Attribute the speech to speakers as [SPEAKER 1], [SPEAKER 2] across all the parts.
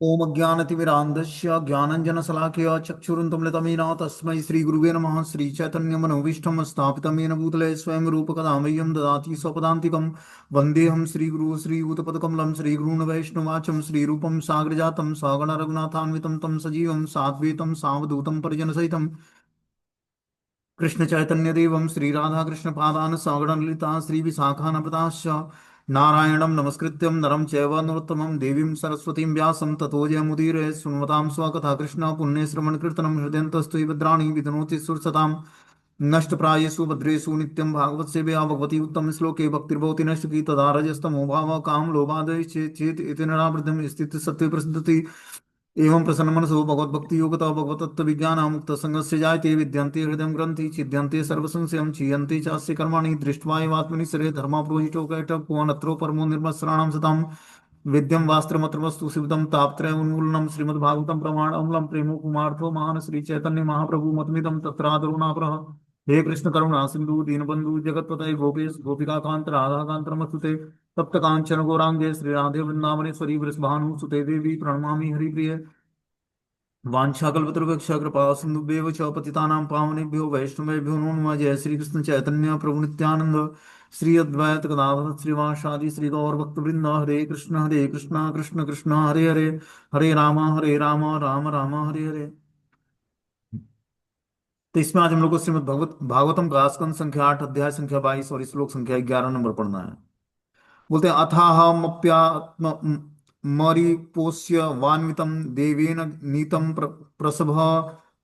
[SPEAKER 1] ओम अज्ञानतिमिरान्धस्य ज्ञानञ्जनशलाकया चक्षुरुन्मिलितमेन तस्मै श्रीगुरुवे नमः। श्रीचैतन्यमनोभीष्टं स्थापितं येन भूतले स्वयं रूपकदा मह्यं ददाति स्वपदान्तिकं। वन्देऽहं श्रीगुरुः श्रीयुतपदकमलं श्रीगुरून् वैष्णवाचं श्रीरूपं साग्रजातं सगण रघुनाथान्वितं तं सजीवं साद्वैतं सावधूतं परिजनसहितं कृष्ण चैतन्य देवम श्री राधा कृष्ण पादान सगण ललिता श्री विशाखानपदाश्च नारायणं नमस्कृत्यं नरं चैव नरोत्तमं देवीं सरस्वतीं व्यासं ततो जयमुदीरये सुन्वतां स्वकथा कृष्ण पुण्ये श्रवण कीर्तनं हृदयन्तस्तु भद्राणि विधनोति सुरसतां नष्टप्रायेषु भद्रेषु नित्यं भागवत सेवया भगवती उत्तम श्लोके भक्तिर्भवति नष्टकी तदा रजस्तमो भावः काम लोभादय चेत इति नरावृद्धं स्थित सत्त्वे प्रसिद्धति एवं प्रसन्न मनसो भगवद्भक्ति योगता भगवतत्व विज्ञान मुक्त संगस्य जायते विद्यन्ते हृदय ग्रंथि छिद्यन्ते सर्वसंशयं क्षीयन्ते चास्य कर्माणि दृष्ट्वा एवात्मनि सरे धर्माप्रोहितो कैटभुवनत्रो परमो निर्मत्सराणां सतां विद्यं वास्त्रमत्रवस्तु शिवदं तापत्रय उन्मूलनं श्रीमद्भागवतं प्रमाणमूलं प्रेमो कुमार्थो महान श्री चैतन्य महाप्रभु मतमिदं तत्रादरुणापरः। हे कृष्ण करुणा सिंधु दीनबंधु जगतपतये गोपेश गोपिका कांत राधा कांत नमस्तुते तप्त कांचन गौरांगे श्री राधे वृंदावनेश्वरी वृषभानु सुते देवी प्रणमामि हरिप्रिय वाञ्छाकल्पतरुभ्यश्च कृपा सिन्धुभ्येव च पतितानां पावनेभ्यो वैष्णवेभ्यो नमो नमः। जय श्री कृष्ण चैतन्य प्रभु नित्यानंद श्री अद्वैत गदाधर श्रीवासादि श्री गौर भक्तवृंद हरे कृष्ण कृष्ण कृष्ण हरे हरे हरे राम राम राम हरे हरे। तो इसमें आज हम लोग को श्रीमद् भगवत भागवतम का स्कंद संख्या 8 अध्याय संख्या 22 और श्लोक संख्या 11 नंबर पढ़ना है। बोलते हैं अथाहमप्यात्म मरिपोष्य वान्वितं देवेन नीतं प्रसभ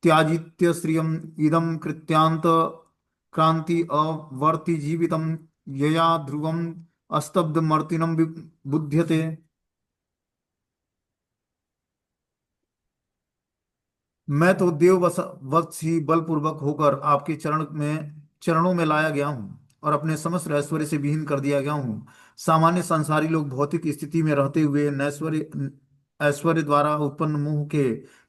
[SPEAKER 1] त्याजित्य श्रियम इदं कृत्यांत क्रांति अवर्ति जीवितं यया ध्रुवम अस्तब्ध मर्तिनं बुध्यते। मैं तो देव वत्स ही बलपूर्वक होकर आपके चरणों में लाया गया हूँ और अपने समस्त ऐश्वर्य से विहीन कर दिया गया हूँ। सामान्य संसारी लोग भौतिक स्थिति में रहते हुए नैश्वर्य ऐश्वर्य द्वारा उत्पन्न मोह के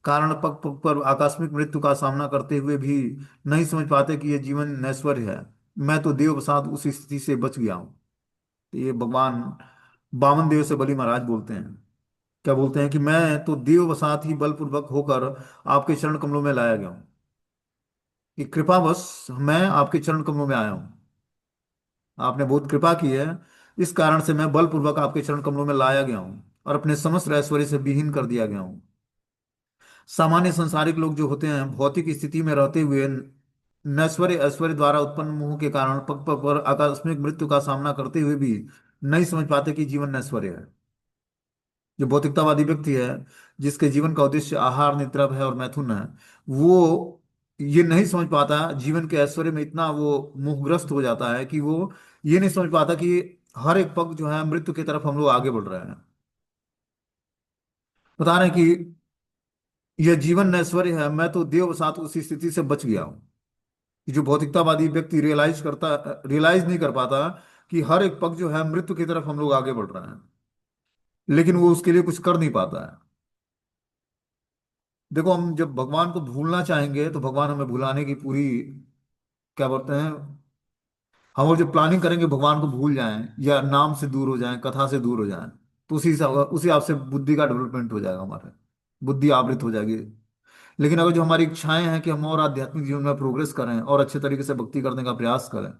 [SPEAKER 1] कारण पग पग पर आकस्मिक मृत्यु का सामना करते हुए भी नहीं समझ पाते कि यह जीवन नैश्वर्य है। मैं तो देव वसात उस स्थिति से बच गया हूँ। तो ये भगवान बामन देव से बलि महाराज बोलते हैं। क्या बोलते हैं कि मैं तो देव वसात ही बलपूर्वक होकर आपके चरण कमलों में लाया गया हूं। कि कृपावश मैं आपके चरण कमलों में आया हूं। आपने बहुत कृपा की है, इस कारण से मैं बलपूर्वक आपके चरण कमलों में लाया गया हूं और अपने समस्त ऐश्वर्य से विहीन कर दिया गया हूं। सामान्य संसारिक लोग जो होते हैं भौतिक स्थिति में रहते हुए नश्वर ऐश्वर्य द्वारा उत्पन्न मोह के कारण पग पग पर आकस्मिक मृत्यु का सामना करते हुए भी नहीं समझ पाते कि जीवन नश्वर है। जो भौतिकतावादी व्यक्ति है, जिसके जीवन का उद्देश्य आहार निद्रा है और मैथुन है, वो ये नहीं समझ पाता। जीवन के ऐश्वर्य में इतना वो मोहग्रस्त हो जाता है कि वो ये नहीं समझ पाता कि हर एक पग जो है मृत्यु की तरफ हम लोग आगे बढ़ रहे हैं। बता रहे हैं कि यह जीवन ऐश्वर्य है, मैं तो देव साथ उस स्थिति से बच गया हूं। कि जो भौतिकतावादी व्यक्ति रियलाइज नहीं कर पाता कि हर एक पग जो है मृत्यु की तरफ हम लोग आगे बढ़ रहे हैं, लेकिन वो उसके लिए कुछ कर नहीं पाता है। देखो, हम जब भगवान को भूलना चाहेंगे तो भगवान हमें भुलाने की पूरी, क्या बोलते हैं, हम और जो प्लानिंग करेंगे भगवान को भूल जाएं या नाम से दूर हो जाएं, कथा से दूर हो जाएं, तो उसी हिसाब से बुद्धि का डेवलपमेंट हो जाएगा, हमारे बुद्धि आवृत हो जाएगी। लेकिन अगर जो हमारी इच्छाएं हैं कि हम और आध्यात्मिक जीवन में प्रोग्रेस करें और अच्छे तरीके से भक्ति करने का प्रयास करें,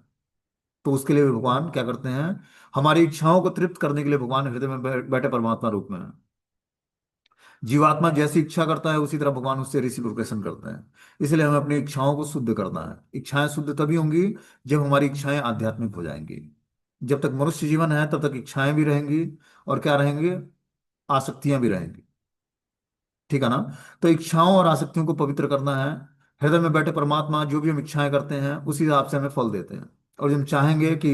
[SPEAKER 1] तो उसके लिए भी भगवान क्या करते हैं, हमारी इच्छाओं को तृप्त करने के लिए भगवान हृदय में बैठे परमात्मा रूप में है। जीवात्मा जैसी इच्छा करता है उसी तरह भगवान उससे रिसिप्रोकेशन करते हैं। इसलिए हमें अपनी इच्छाओं को शुद्ध करना है। इच्छाएं शुद्ध तभी होंगी जब हमारी इच्छाएं आध्यात्मिक हो जाएंगी। जब तक मनुष्य जीवन है तब तक इच्छाएं भी रहेंगी और क्या रहेंगे, आसक्तियां भी रहेंगी। ठीक है ना। तो इच्छाओं और आसक्तियों को पवित्र करना है। हृदय में बैठे परमात्मा जो भी हम इच्छाएं करते हैं उसी हिसाब से हमें फल देते हैं। और जब हम चाहेंगे कि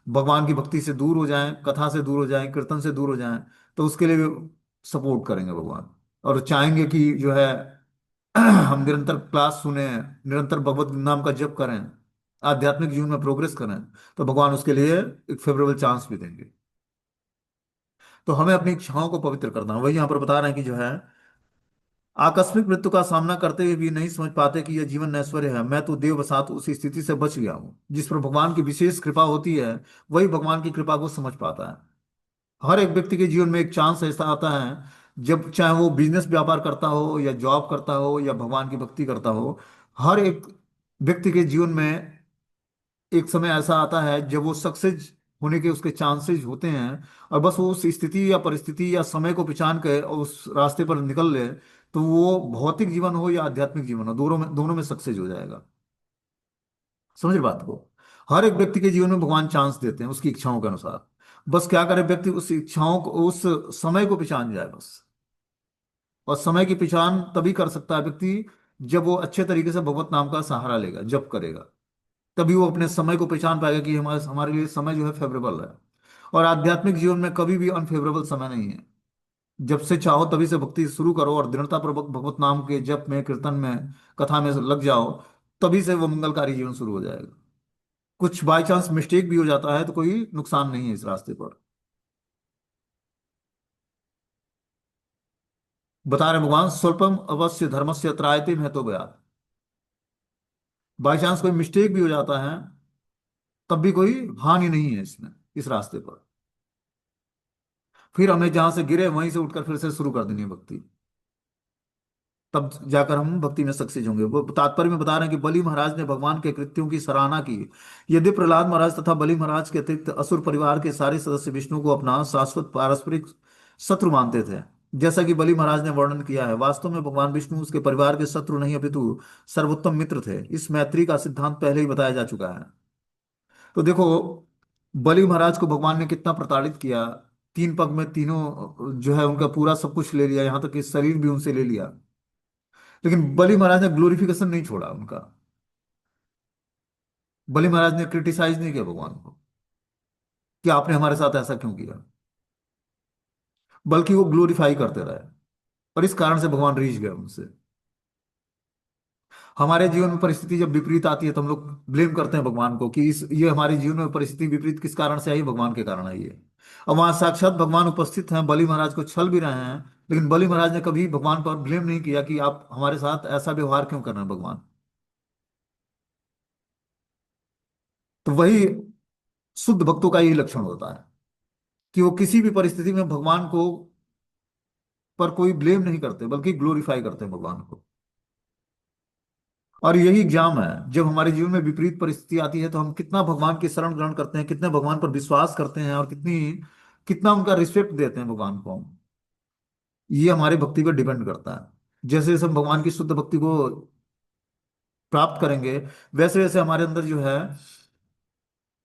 [SPEAKER 1] भगवान की भक्ति से दूर हो जाएं, कथा से दूर हो जाएं, कीर्तन से दूर हो जाएं, तो उसके लिए भी सपोर्ट करेंगे भगवान। और चाहेंगे कि जो है हम निरंतर क्लास सुने, निरंतर भगवत नाम का जप करें, आध्यात्मिक जीवन में प्रोग्रेस करें, तो भगवान उसके लिए एक फेवरेबल चांस भी देंगे। तो हमें अपनी इच्छाओं को पवित्र करना है। वही यहाँ पर बता रहे हैं कि जो है आकस्मिक मृत्यु का सामना करते हुए भी नहीं समझ पाते कि यह जीवन नश्वर है। मैं तो देव वसात उस स्थिति से बच गया हूँ। जिस पर भगवान की विशेष कृपा होती है वही भगवान की कृपा को समझ पाता है। हर एक व्यक्ति के जीवन में एक चांस ऐसा आता है जब चाहे वो बिजनेस व्यापार करता हो या जॉब करता हो या भगवान की भक्ति करता हो, हर एक व्यक्ति के जीवन में एक समय ऐसा आता है जब वो सक्सेस होने के उसके चांसेस होते हैं, और बस वो उस स्थिति या परिस्थिति या समय को पहचान कर और उस रास्ते पर निकल ले, तो वो भौतिक जीवन हो या आध्यात्मिक जीवन हो, दोनों में सक्सेस हो जाएगा। समझ रहे बात को? हर एक व्यक्ति के जीवन में भगवान चांस देते हैं उसकी इच्छाओं के अनुसार। बस क्या करे व्यक्ति, उस इच्छाओं को, उस समय को पहचान जाए बस। और समय की पहचान तभी कर सकता है व्यक्ति जब वो अच्छे तरीके से भगवत नाम का सहारा लेगा, जप करेगा। तभी वो अपने समय को पहचान पाएगा कि हमारे हमारे लिए समय जो है फेवरेबल है। और आध्यात्मिक जीवन में कभी भी अनफेवरेबल समय नहीं है। जब से चाहो तभी से भक्ति शुरू करो और दृढ़ता पूर्वक भगवत नाम के जप में, कीर्तन में, कथा में लग जाओ, तभी से वो मंगलकारी जीवन शुरू हो जाएगा। कुछ बाय चांस मिस्टेक भी हो जाता है तो कोई नुकसान नहीं है इस रास्ते पर। बता रहे भगवान, स्वल्पम अवश्य धर्मस्य त्रायते महतो बया। बाई चांस कोई मिस्टेक भी हो जाता है तब भी कोई हानि नहीं है इसमें, इस रास्ते पर। फिर हमें जहां से गिरे वहीं से उठकर फिर से शुरू कर देनी है भक्ति। तब जाकर हम भक्ति में सक्सेस होंगे। वो तात्पर्य में बता रहे हैं कि बलि महाराज ने भगवान के कृत्यों की सराहना की। यदि प्रहलाद महाराज तथा बलि महाराज के अतिरिक्त असुर परिवार के सारे सदस्य विष्णु को अपना शाश्वत पारस्परिक शत्रु मानते थे, जैसा कि बलि महाराज ने वर्णन किया है, वास्तव में भगवान विष्णु उसके परिवार के शत्रु नहीं अपितु सर्वोत्तम मित्र थे। इस मैत्री का सिद्धांत पहले ही बताया जा चुका है। तो देखो, बलि महाराज को भगवान ने कितना प्रताड़ित किया। तीन पग में तीनों जो है उनका पूरा सब कुछ ले लिया, यहाँ तक कि शरीर भी उनसे ले लिया। लेकिन बलि महाराज ने ग्लोरिफिकेशन नहीं छोड़ा उनका। बलि महाराज ने क्रिटिसाइज नहीं किया भगवान को कि आपने हमारे साथ ऐसा क्यों किया, बल्कि वो ग्लोरीफाई करते रहे। और इस कारण से भगवान रीझ गए उनसे। हमारे जीवन में परिस्थिति जब विपरीत आती है तो हम लोग ब्लेम करते हैं भगवान को कि इस ये हमारे जीवन में परिस्थिति विपरीत किस कारण से आई, भगवान के कारण आई है। और वहां साक्षात भगवान उपस्थित हैं, बलि महाराज को छल भी रहे हैं, लेकिन बलि महाराज ने कभी भगवान पर ब्लेम नहीं किया कि आप हमारे साथ ऐसा व्यवहार क्यों कर रहे हैं भगवान। तो वही शुद्ध भक्तों का यही लक्षण होता है कि वो किसी भी परिस्थिति में भगवान को पर कोई ब्लेम नहीं करते, बल्कि ग्लोरीफाई करते हैं भगवान को। और यही एग्जाम है, जब हमारे जीवन में विपरीत परिस्थिति आती है तो हम कितना भगवान की शरण ग्रहण करते हैं, कितने भगवान पर विश्वास करते हैं, और कितना उनका रिस्पेक्ट देते हैं भगवान को हम। ये हमारे भक्ति पर डिपेंड करता है। जैसे जैसे हम भगवान की शुद्ध भक्ति को प्राप्त करेंगे, वैसे वैसे हमारे अंदर जो है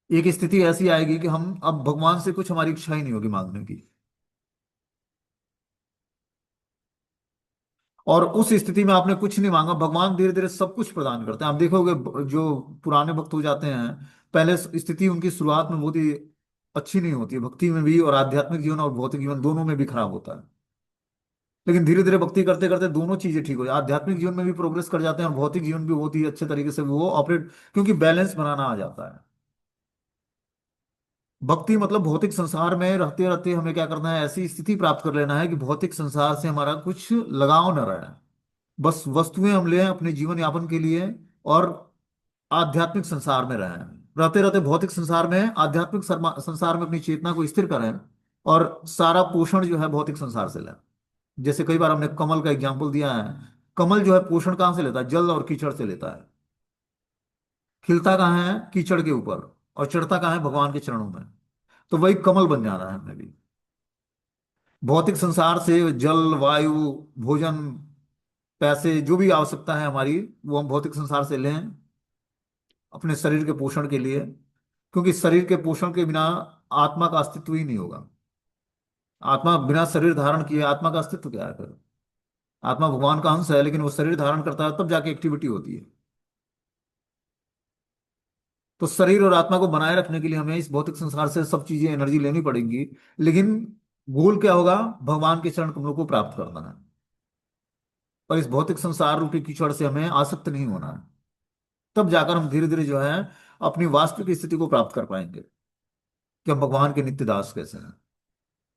[SPEAKER 1] एक स्थिति ऐसी आएगी कि हम अब भगवान से कुछ हमारी इच्छा ही नहीं होगी मांगने की। और उस स्थिति में आपने कुछ नहीं मांगा, भगवान धीरे धीरे सब कुछ प्रदान करते हैं। आप देखोगे जो पुराने भक्त हो जाते हैं, पहले स्थिति उनकी शुरुआत में बहुत ही अच्छी नहीं होती है, भक्ति में भी, और आध्यात्मिक जीवन और भौतिक जीवन दोनों में भी खराब होता है। लेकिन धीरे धीरे भक्ति करते करते दोनों चीजें ठीक हो जाती, आध्यात्मिक जीवन में भी प्रोग्रेस कर जाते हैं और भौतिक जीवन भी बहुत ही अच्छे तरीके से वो ऑपरेट, क्योंकि बैलेंस बनाना आ जाता है। भक्ति मतलब भौतिक संसार में रहते रहते हमें क्या करना है, ऐसी स्थिति प्राप्त कर लेना है कि भौतिक संसार से हमारा कुछ लगाव न रहे। बस वस्तुएं हम लें अपने जीवन यापन के लिए, और आध्यात्मिक संसार में रहें। रहते रहते भौतिक संसार में, आध्यात्मिक संसार में अपनी चेतना को स्थिर करें, और सारा पोषण जो है भौतिक संसार से लें। जैसे कई बार हमने कमल का एग्जाम्पल दिया है। कमल जो है पोषण कहाँ से लेता है? जल और कीचड़ से लेता है। खिलता कहाँ है? कीचड़ के ऊपर। और चढ़ता कहाँ है? भगवान के चरणों में। तो वही कमल बन जाना है हमें भी। भौतिक संसार से जल, वायु, भोजन, पैसे, जो भी आवश्यकता है हमारी, वो हम भौतिक संसार से लें अपने शरीर के पोषण के लिए। क्योंकि शरीर के पोषण के बिना आत्मा का अस्तित्व ही नहीं होगा। आत्मा बिना शरीर धारण किए आत्मा का अस्तित्व क्या है फिर? आत्मा भगवान का अंश है, लेकिन वो शरीर धारण करता है तब जाके एक्टिविटी होती है। तो शरीर और आत्मा को बनाए रखने के लिए हमें इस भौतिक संसार से सब चीजें, एनर्जी लेनी पड़ेंगी। लेकिन गोल क्या होगा? भगवान के चरण कमलों को प्राप्त करना है। और इस भौतिक संसार रूपी कीचड़ से हमें आसक्त नहीं होना है। तब जाकर हम धीरे धीरे जो है अपनी वास्तविक स्थिति को प्राप्त कर पाएंगे कि हम भगवान के नित्य दास कैसे हैं,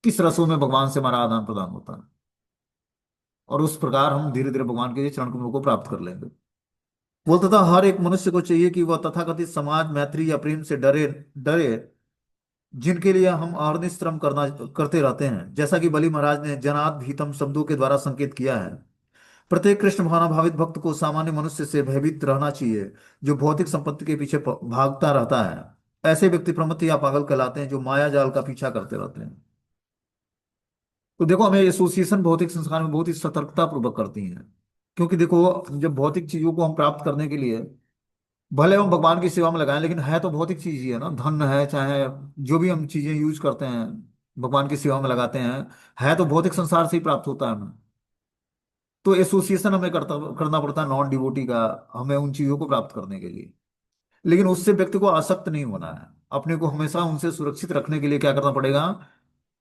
[SPEAKER 1] किस रसों में भगवान से हमारा आदान प्रदान होता है। और उस प्रकार हम धीरे धीरे भगवान के चरण कमलों को प्राप्त कर लेंगे। बोलता था हर एक मनुष्य को चाहिए कि वह तथाकथित समाज, मैत्री या प्रेम से डरे डरे जिनके लिए हम अहरनिश श्रम करना करते रहते हैं, जैसा कि बलि महाराज ने जनात भीतम शब्दों के द्वारा संकेत किया है। प्रत्येक कृष्ण भावनाभावित भक्त को सामान्य मनुष्य से भयभीत रहना चाहिए, जो भौतिक संपत्ति के पीछे भागता रहता है। ऐसे व्यक्ति प्रमत्त या पागल कहलाते हैं, जो माया जाल का पीछा करते रहते हैं। तो देखो, हमें एसोसिएशन भौतिक संस्कार में बहुत ही सतर्कता पूर्वक करती है। क्योंकि देखो, जब भौतिक चीजों को हम प्राप्त करने के लिए भले हम भगवान की सेवा में लगाएं, लेकिन है तो भौतिक चीज ही है ना, धन है चाहे जो भी हम चीजें यूज करते हैं, भगवान की सेवा में लगाते हैं, है तो भौतिक संसार से ही प्राप्त होता है हमें। तो एसोसिएशन हमें करना पड़ता है नॉन डिवोटी का, हमें उन चीजों को प्राप्त करने के लिए। लेकिन उससे व्यक्ति को आसक्त नहीं होना है। अपने को हमेशा उनसे सुरक्षित रखने के लिए क्या करना पड़ेगा?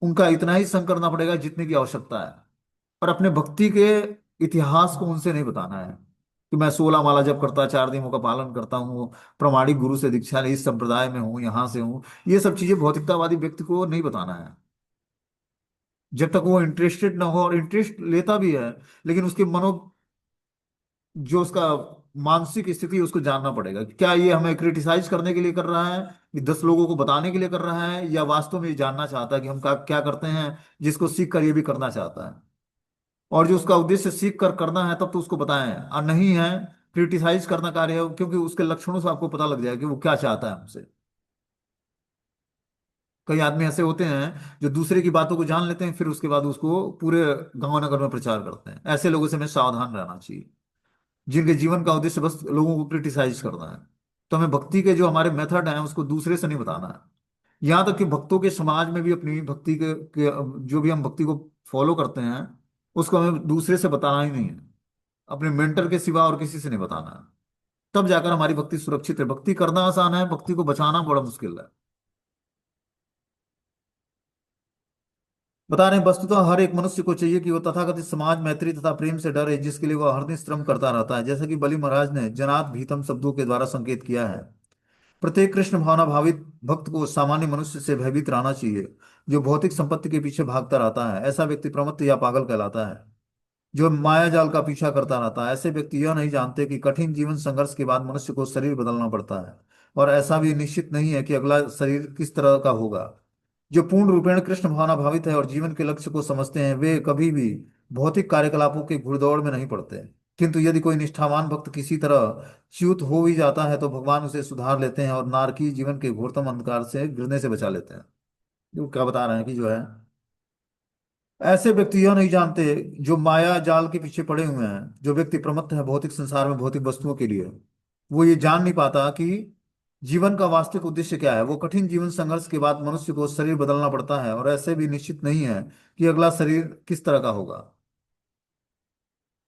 [SPEAKER 1] उनका इतना ही संग करना पड़ेगा जितने की आवश्यकता है। और अपने भक्ति के इतिहास को उनसे नहीं बताना है कि मैं 16 माला जप करता, 4 नियमों का पालन करता हूँ, प्रमाणिक गुरु से दीक्षा ली, इस संप्रदाय में हूँ, यहाँ से हूँ। ये सब चीजें भौतिकतावादी व्यक्ति को नहीं बताना है, जब तक वो इंटरेस्टेड ना हो। और इंटरेस्ट लेता भी है, लेकिन उसके जो उसका मानसिक स्थिति है, उसको जानना पड़ेगा कि क्या ये हमें क्रिटिसाइज करने के लिए कर रहा है, कि 10 लोगों को बताने के लिए कर रहा है, या वास्तव में ये जानना चाहता है कि हम क्या करते हैं, जिसको सीख कर ये भी करना चाहता है। और जो उसका उद्देश्य सीख कर करना है, तब तो उसको बताएं। और नहीं है, क्रिटिसाइज करना कार्य है, क्योंकि उसके लक्षणों से आपको पता लग जाएगा कि वो क्या चाहता है हमसे। कई आदमी ऐसे होते हैं जो दूसरे की बातों को जान लेते हैं, फिर उसके बाद उसको पूरे गांव नगर में प्रचार करते हैं। ऐसे लोगों से हमें सावधान रहना चाहिए, जिनके जीवन का उद्देश्य बस लोगों को क्रिटिसाइज करना है। तो हमें भक्ति के जो हमारे मेथड हैं उसको दूसरे से नहीं बताना है। यहाँ तक कि भक्तों के समाज में भी अपनी भक्ति जो भी हम भक्ति को फॉलो करते हैं, उसको हमें दूसरे से बताना ही नहीं है। अपने मेंटर के सिवा और किसी से नहीं बताना है। तब जाकर हमारी भक्ति सुरक्षित है। भक्ति करना आसान है, भक्ति को बचाना बड़ा मुश्किल है। बता रहे हैं, वस्तुतः हर एक मनुष्य को चाहिए कि वो तथाकथित समाज मैत्री तथा प्रेम से डरे, जिसके लिए वह हरदम श्रम करता रहता है, जैसा कि बलि महाराज ने जनात भीतम शब्दों के द्वारा संकेत किया है। प्रत्येक कृष्ण भावना भावित भक्त को सामान्य मनुष्य से भयभीत रहना चाहिए, जो भौतिक संपत्ति के पीछे भागता रहता है। ऐसा व्यक्ति प्रमत्त या पागल कहलाता है, जो माया जाल का पीछा करता रहता है। ऐसे व्यक्ति यह नहीं जानते कि कठिन जीवन संघर्ष के बाद मनुष्य को शरीर बदलना पड़ता है, और ऐसा भी निश्चित नहीं है कि अगला शरीर किस तरह का होगा। जो पूर्ण रूपेण कृष्ण भावना भावित है और जीवन के लक्ष्य को समझते हैं, वे कभी भी भौतिक कार्यकलापों के घुड़दौड़ में नहीं पड़ते। किंतु यदि कोई निष्ठावान भक्त किसी तरह च्युत हो भी जाता है, तो भगवान उसे सुधार लेते हैं और नारकीय जीवन के घोरतम अंधकार से गिरने से बचा लेते हैं। जो क्या बता रहे हैं कि जो है, ऐसे व्यक्ति यह नहीं जानते, जो माया जाल के पीछे पड़े हुए हैं। जो व्यक्ति प्रमत्त है भौतिक संसार में भौतिक वस्तुओं के लिए, वो ये जान नहीं पाता कि जीवन का वास्तविक उद्देश्य क्या है। वो कठिन जीवन संघर्ष के बाद मनुष्य को शरीर बदलना पड़ता है, और ऐसे भी निश्चित नहीं है कि अगला शरीर किस तरह का होगा।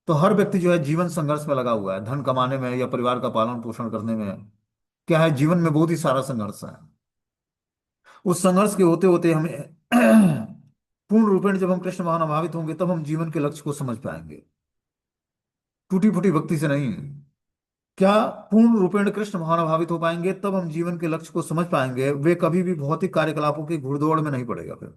[SPEAKER 1] तो हर व्यक्ति जो है जीवन संघर्ष में लगा हुआ है, धन कमाने में या परिवार का पालन पोषण करने में। क्या है, जीवन में बहुत ही सारा संघर्ष है। उस संघर्ष के होते होते हमें पूर्ण रूपेण जब हम कृष्ण भावनाभावित होंगे, तब हम जीवन के लक्ष्य को समझ पाएंगे, टूटी फूटी भक्ति से नहीं। क्या पूर्ण रूपेण कृष्ण भावनाभावित हो पाएंगे, तब हम जीवन के लक्ष्य को समझ पाएंगे। वे कभी भी भौतिक कार्यकलापों की घुड़दौड़ में नहीं पड़ेगा फिर।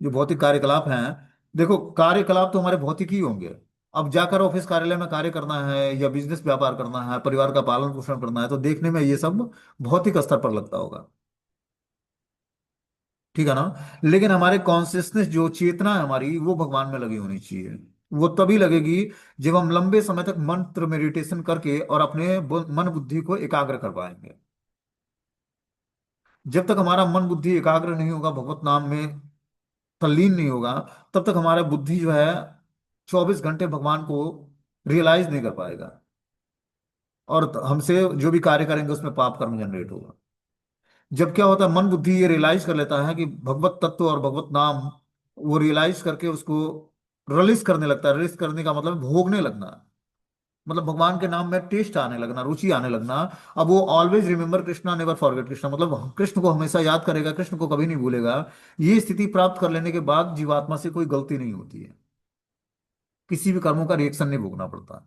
[SPEAKER 1] जो भौतिक कार्यकलाप हैं, देखो, कार्यकलाप तो हमारे भौतिक ही होंगे। अब जाकर ऑफिस कार्यालय में कार्य करना है, या बिजनेस व्यापार करना है, परिवार का पालन पोषण करना है, तो देखने में ये सब भौतिक स्तर पर लगता होगा। ठीक है ना? लेकिन हमारे कॉन्सियसनेस, जो चेतना है हमारी, वो भगवान में लगी होनी चाहिए। वो तभी लगेगी जब हम लंबे समय तक मंत्र मेडिटेशन करके और अपने मन बुद्धि को एकाग्र कर पाएंगे। जब तक हमारा मन बुद्धि एकाग्र नहीं होगा, भगवत नाम में तल्लीन नहीं होगा, तब तक हमारा बुद्धि जो है 24 घंटे भगवान को रियलाइज नहीं कर पाएगा। और हमसे जो भी कार्य करेंगे उसमें पाप कर्म जनरेट होगा। जब क्या होता है, मन बुद्धि ये रियलाइज कर लेता है कि भगवत तत्व और भगवत नाम, वो रियलाइज करके उसको रिलीज करने लगता है। रिलीज करने का मतलब भोगने लगना, मतलब भगवान के नाम में टेस्ट आने लगना, रुचि आने लगना। अब वो always remember Krishna, never forget Krishna, मतलब कृष्ण को हमेशा याद करेगा, कृष्ण को कभी नहीं भूलेगा। ये स्थिति प्राप्त कर लेने के बाद जीवात्मा से कोई गलती नहीं होती है, किसी भी कर्मों का रिएक्शन नहीं भोगना पड़ता।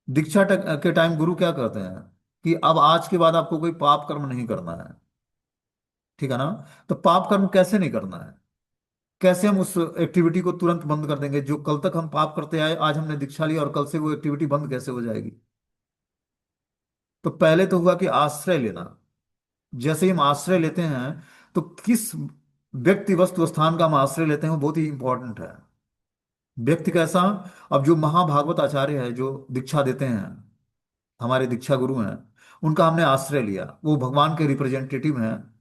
[SPEAKER 1] दीक्षा के टाइम गुरु क्या कहते हैं कि अब आज के बाद आपको कोई पाप कर्म नहीं करना है। ठीक है ना? तो पाप कर्म कैसे नहीं करना है? कैसे हम उस एक्टिविटी को तुरंत बंद कर देंगे? जो कल तक हम पाप करते आए, आज हमने दीक्षा ली और कल से वो एक्टिविटी बंद कैसे हो जाएगी? तो पहले तो हुआ कि आश्रय लेना। जैसे ही हम आश्रय लेते हैं, तो किस व्यक्ति वस्तु स्थान का हम आश्रय लेते हैं वो बहुत ही इंपॉर्टेंट है। व्यक्ति कैसा? अब जो महाभागवत आचार्य है जो दीक्षा देते हैं, हमारे दीक्षा गुरु हैं, उनका हमने आश्रय लिया, वो भगवान के रिप्रेजेंटेटिव हैं।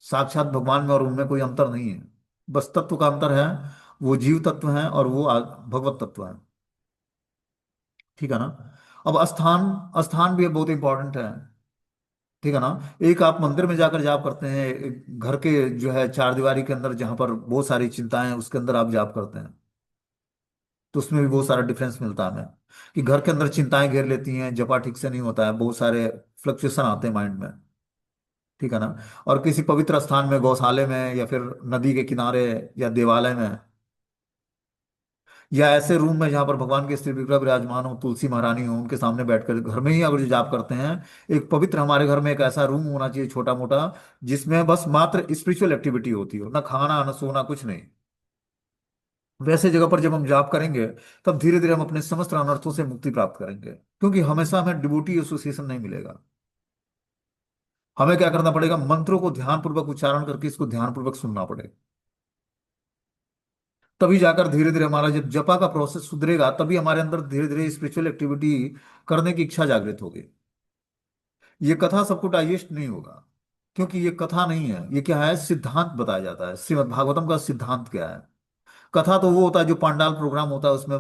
[SPEAKER 1] साक्षात भगवान में और उनमें कोई अंतर नहीं है, बस तत्व का अंतर है। वो जीव तत्व हैं और वो भगवत तत्व हैं। ठीक है ना? अब स्थान, स्थान भी बहुत इंपॉर्टेंट है। ठीक है ना? एक आप मंदिर में जाकर जाप करते हैं, एक घर के जो है चार दीवारी के अंदर जहां पर बहुत सारी चिंताएं हैं उसके अंदर आप जाप करते हैं, तो उसमें भी बहुत सारा डिफरेंस मिलता है हमें। कि घर के अंदर चिंताएं घेर लेती हैं, जपा ठीक से नहीं होता है, बहुत सारे फ्लक्चुएशन आते हैं माइंड में। ठीक है ना? और किसी पवित्र स्थान में, गौशाले में, या फिर नदी के किनारे, या देवालय में, या ऐसे रूम में जहां पर भगवान के श्री विग्रह विराजमान हो, तुलसी महारानी हो, उनके सामने बैठकर घर में ही अगर जो जाप करते हैं, एक पवित्र, हमारे घर में एक ऐसा रूम होना चाहिए छोटा मोटा, जिसमें बस मात्र स्पिरिचुअल एक्टिविटी होती हो, ना खाना ना सोना, कुछ नहीं। वैसे जगह पर जब हम जाप करेंगे, तब धीरे धीरे हम अपने समस्त अनर्थों से मुक्ति प्राप्त करेंगे, क्योंकि हमेशा हमें डिवोटी एसोसिएशन नहीं मिलेगा। हमें क्या करना पड़ेगा? मंत्रों को ध्यानपूर्वक उच्चारण करके इसको ध्यानपूर्वक सुनना पड़ेगा। तभी जाकर धीरे धीरे हमारा जब जपा का प्रोसेस सुधरेगा, तभी हमारे अंदर धीरे धीरे स्पिरिचुअल एक्टिविटी करने की इच्छा जागृत होगी। ये कथा सबको डाइजेस्ट नहीं होगा, क्योंकि ये कथा नहीं है, ये क्या है? सिद्धांत बताया जाता है। श्रीमद् भागवतम का सिद्धांत क्या है? कथा तो वो होता है जो पांडाल प्रोग्राम होता है, उसमें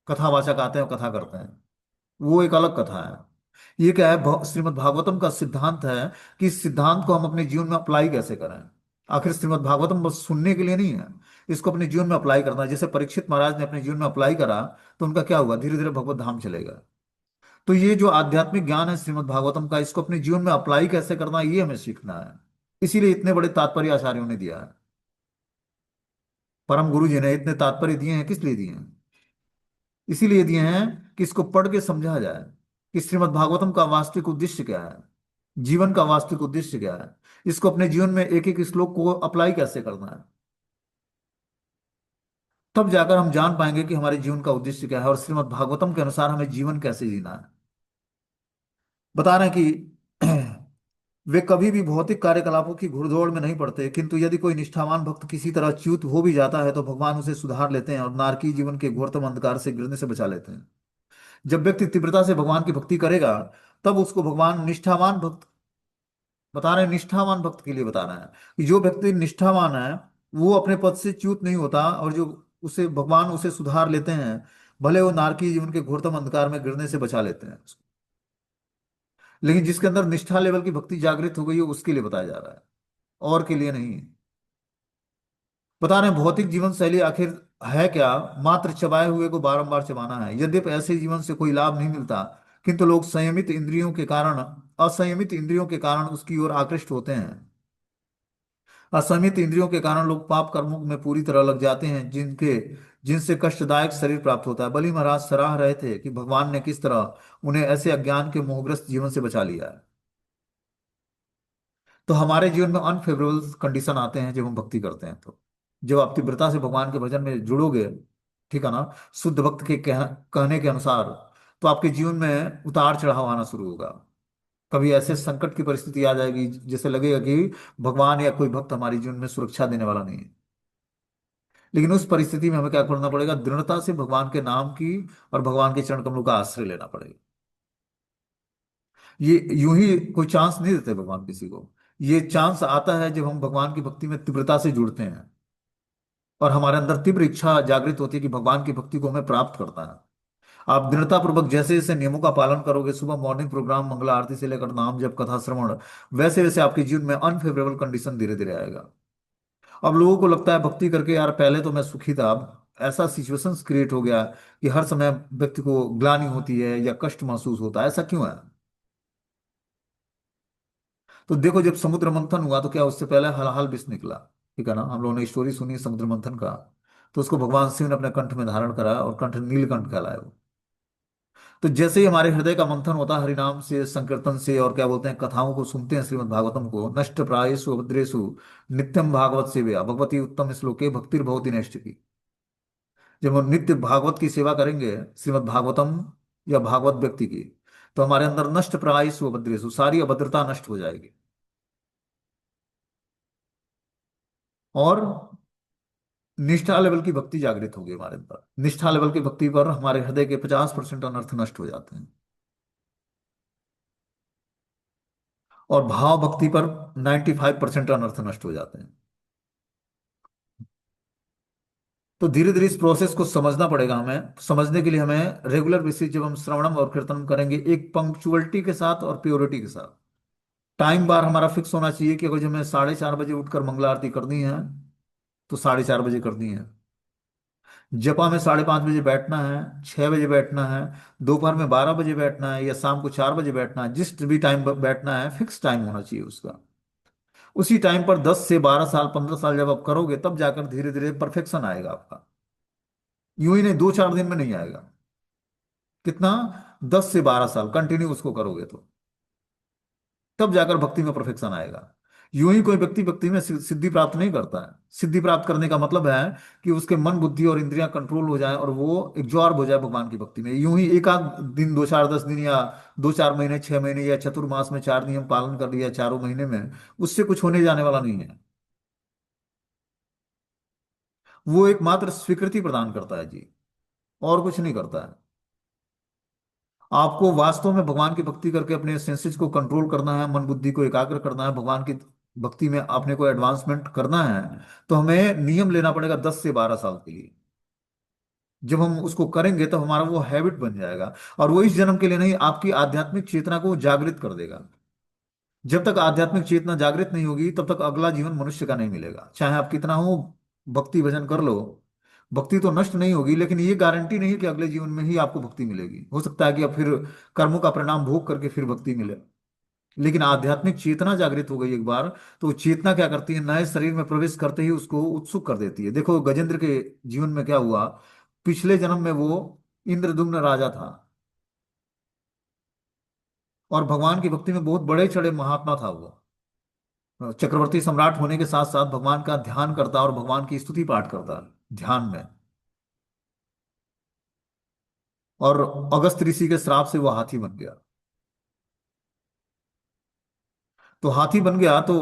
[SPEAKER 1] कथावाचक आते हैं और कथा करते हैं, वो एक अलग कथा है। ये क्या है? श्रीमद् भागवतम का सिद्धांत है कि इस सिद्धांत को हम अपने जीवन में अप्लाई कैसे करें। आखिर श्रीमद् भागवतम बस सुनने के लिए नहीं है, इसको अपने जीवन में अप्लाई करना है। जैसे परीक्षित महाराज ने अपने जीवन में अप्लाई करा, तो उनका क्या हुआ? धीरे धीरे भगवत धाम चलेगा। तो ये जो आध्यात्मिक ज्ञान है श्रीमद् भागवतम का, इसको अपने जीवन में अप्लाई कैसे करना है, ये हमें सीखना है। इसीलिए इतने बड़े तात्पर्य आचार्यों ने दिया है। परम गुरु जी ने इतने तात्पर्य दिए हैं, किस लिए दिए हैं? इसीलिए दिए हैं कि इसको पढ़ के समझा जाए कि श्रीमद् भागवतम का वास्तविक उद्देश्य क्या है, जीवन का वास्तविक उद्देश्य क्या है, इसको अपने जीवन में एक एक श्लोक को अप्लाई कैसे करना है। तब जाकर हम जान पाएंगे कि हमारे जीवन का उद्देश्य क्या है, और श्रीमद् भागवतम के अनुसार हमें जीवन कैसे जीना है। बता रहे हैं कि वे कभी भी भौतिक कार्यकलापों की घुड़दौड़ में नहीं पड़ते, किंतु यदि कोई निष्ठावान भक्त किसी तरह च्युत हो भी जाता है, तो भगवान उसे सुधार लेते हैं और नारकी जीवन के घोरतम अंधकार से गिरने से बचा लेते हैं। जब व्यक्ति तीव्रता से भगवान की भक्ति करेगा, तब उसको भगवान निष्ठावान भक्त, बता रहे हैं निष्ठावान भक्त के लिए बता रहे हैं कि जो व्यक्ति निष्ठावान है, वो अपने पद से च्युत नहीं होता, और जो उसे भगवान उसे सुधार लेते हैं, भले वो नारकी जीवन के घोरतम अंधकार में गिरने से बचा लेते हैं। लेकिन जिसके अंदर निष्ठा लेवल की भक्ति जागृत हो गई है, उसके लिए बताया जा रहा है, और के लिए नहीं। बता रहे हैं भौतिक जीवन शैली आखिर है क्या? मात्र चबाए हुए को बारंबार चबाना है। यद्यपि ऐसे जीवन से कोई लाभ नहीं मिलता, किंतु लोग संयमित इंद्रियों के कारण, असंयमित इंद्रियों के कारण उसकी ओर आकृष्ट होते हैं। असंयमित इंद्रियों के कारण लोग पाप कर्मों में पूरी तरह लग जाते हैं, जिनसे कष्टदायक शरीर प्राप्त होता है। बलि महाराज सराह रहे थे कि भगवान ने किस तरह उन्हें ऐसे अज्ञान के मोहग्रस्त जीवन से बचा लिया है। तो हमारे जीवन में अनफेवरेबल कंडीशन आते हैं जब हम भक्ति करते हैं, तो जब आप तीव्रता से भगवान के भजन में जुड़ोगे, ठीक है ना, शुद्ध भक्त के कहने के अनुसार, तो आपके जीवन में उतार चढ़ाव आना शुरू होगा। कभी ऐसे संकट की परिस्थिति आ जाएगी जैसे लगेगा कि भगवान या कोई भक्त हमारे जीवन में सुरक्षा देने वाला नहीं है। लेकिन उस परिस्थिति में हमें क्या करना पड़ेगा? दृढ़ता से भगवान के नाम की और भगवान के चरण कमलों का आश्रय लेना पड़ेगा। ये यूं ही कोई चांस नहीं देते भगवान किसी को। ये चांस आता है जब हम भगवान की भक्ति में तीव्रता से जुड़ते हैं, और हमारे अंदर तीव्र इच्छा जागृत होती है कि भगवान की भक्ति को हमें प्राप्त करता है। आप दृढ़ता पूर्वक जैसे जैसे नियमों का पालन करोगे, सुबह मॉर्निंग प्रोग्राम, मंगला आरती से लेकर नाम जप कथा श्रवण, वैसे वैसे आपके जीवन में अनफेवरेबल कंडीशन धीरे धीरे आएगा। अब लोगों को लगता है भक्ति करके यार पहले तो मैं सुखी था, अब ऐसा सिचुएशंस क्रिएट हो गया कि हर समय व्यक्ति को ग्लानि होती है या कष्ट महसूस होता है। ऐसा क्यों है? तो देखो, जब समुद्र मंथन हुआ तो क्या उससे पहले हलाहल विष निकला। ठीक है ना? हम लोगों ने स्टोरी सुनी समुद्र मंथन का। तो उसको भगवान शिव ने अपने कंठ में धारण करा, और कंठ नीलकंठ कहलाया वो। तो जैसे ही हमारे हृदय का मंथन होता है हरिनाम से, संकीर्तन से, और क्या बोलते हैं, कथाओं को सुनते हैं, श्रीमद् भागवतम को, नष्ट प्रायेषु अभद्रेषु नित्यम भागवत सेवया भगवती उत्तम श्लोके भक्तिर्भवति नष्ट की। जब हम नित्य भागवत की सेवा करेंगे, श्रीमद् भागवतम या भागवत व्यक्ति की, तो हमारे अंदर नष्ट प्रायेषु अभद्रेषु, सारी अभद्रता नष्ट हो जाएगी। और निष्ठा लेवल की भक्ति जागृत होगी हमारे अंदर। निष्ठा लेवल की भक्ति पर हमारे हृदय के 50% अनर्थ नष्ट हो जाते हैं, और भाव भक्ति पर 95% अनर्थ नष्ट हो जाते हैं। तो धीरे धीरे इस प्रोसेस को समझना पड़ेगा हमें। समझने के लिए हमें रेगुलर बेसिस जब हम श्रवणम और कीर्तन करेंगे, एक पंक्चुअलिटी के साथ और प्योरिटी के साथ, टाइम बार हमारा फिक्स होना चाहिए कि अगर जो हमें 4:30 बजे उठकर मंगला आरती करनी है तो 4:30 बजे करनी है। जपा में 5:30 बजे बैठना है, 6 बजे बैठना है, दोपहर में 12 बजे बैठना है, या शाम को 4 बजे बैठना है, जिस भी टाइम बैठना है फिक्स टाइम होना चाहिए उसका। उसी टाइम पर 10 से 12 साल 15 साल जब आप करोगे तब जाकर धीरे धीरे परफेक्शन आएगा आपका। यूं ही नहीं, 2-4 दिन में नहीं आएगा। कितना? 10 से 12 साल कंटिन्यू उसको करोगे तो तब जाकर भक्ति में परफेक्शन आएगा। यूं ही कोई व्यक्ति भक्ति में सिद्धि प्राप्त नहीं करता है। सिद्धि प्राप्त करने का मतलब है कि उसके मन बुद्धि और इंद्रियां कंट्रोल हो जाए और वो एब्जॉर्ब हो जाए भगवान की भक्ति में। यूं ही एक आध दिन, 2-4-10 दिन, या 2-4 महीने, 6 महीने, या चतुर्मास में 4 नियम पालन कर लिया चारों महीने में, उससे कुछ होने जाने वाला नहीं है। वो एकमात्र स्वीकृति प्रदान करता है जी, और कुछ नहीं करता है। आपको वास्तव में भगवान की भक्ति करके अपने सेंसेस को कंट्रोल करना है, मन बुद्धि को एकाग्र करना है, भगवान की भक्ति में अपने को एडवांसमेंट करना है, तो हमें नियम लेना पड़ेगा 10 से 12 साल के लिए। जब हम उसको करेंगे तब हमारा वो हैबिट बन जाएगा। और वो इस जन्म के लिए नहीं, आपकी आध्यात्मिक चेतना को जागृत कर देगा। जब तक आध्यात्मिक चेतना जागृत नहीं होगी तब तक अगला जीवन मनुष्य का नहीं मिलेगा, चाहे आप कितना हो भक्ति भजन कर लो। भक्ति तो नष्ट नहीं होगी, लेकिन ये गारंटी नहीं है कि अगले जीवन में ही आपको भक्ति मिलेगी। हो सकता है कि अब फिर कर्मों का परिणाम भोग करके फिर भक्ति मिले। लेकिन आध्यात्मिक चेतना जागृत हो गई एक बार, तो वो चेतना क्या करती है, नए शरीर में प्रवेश करते ही उसको उत्सुक कर देती है। देखो गजेंद्र के जीवन में क्या हुआ। पिछले जन्म में वो इंद्रदुम्न राजा था, और भगवान की भक्ति में बहुत बड़े चढ़े महात्मा था वो। चक्रवर्ती सम्राट होने के साथ साथ भगवान का ध्यान करता और भगवान की स्तुति पाठ करता ध्यान में। और अगस्त ऋषि के श्राप से वो हाथी बन गया। तो हाथी बन गया तो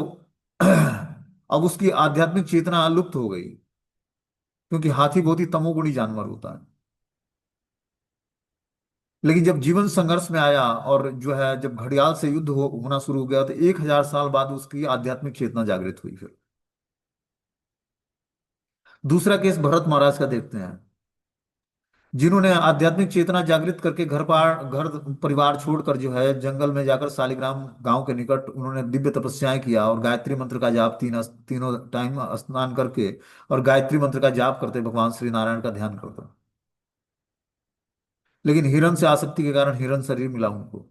[SPEAKER 1] अब उसकी आध्यात्मिक चेतना लुप्त हो गई, क्योंकि हाथी बहुत ही तमोगुणी जानवर होता है। लेकिन जब जीवन संघर्ष में आया, और जो है जब घड़ियाल से युद्ध होना शुरू हो गया, तो 1,000 साल बाद उसकी आध्यात्मिक चेतना जागृत हुई फिर। दूसरा केस भरत महाराज का देखते हैं, जिन्होंने आध्यात्मिक चेतना जागृत करके घर परिवार छोड़कर जो है जंगल में जाकर शालिग्राम गांव के निकट उन्होंने दिव्य तपस्याएं किया, और गायत्री मंत्र का जाप तीनों टाइम स्नान करके और गायत्री मंत्र का जाप करते भगवान श्री नारायण का ध्यान करते। लेकिन हिरण से आसक्ति के कारण हिरण शरीर मिला उनको,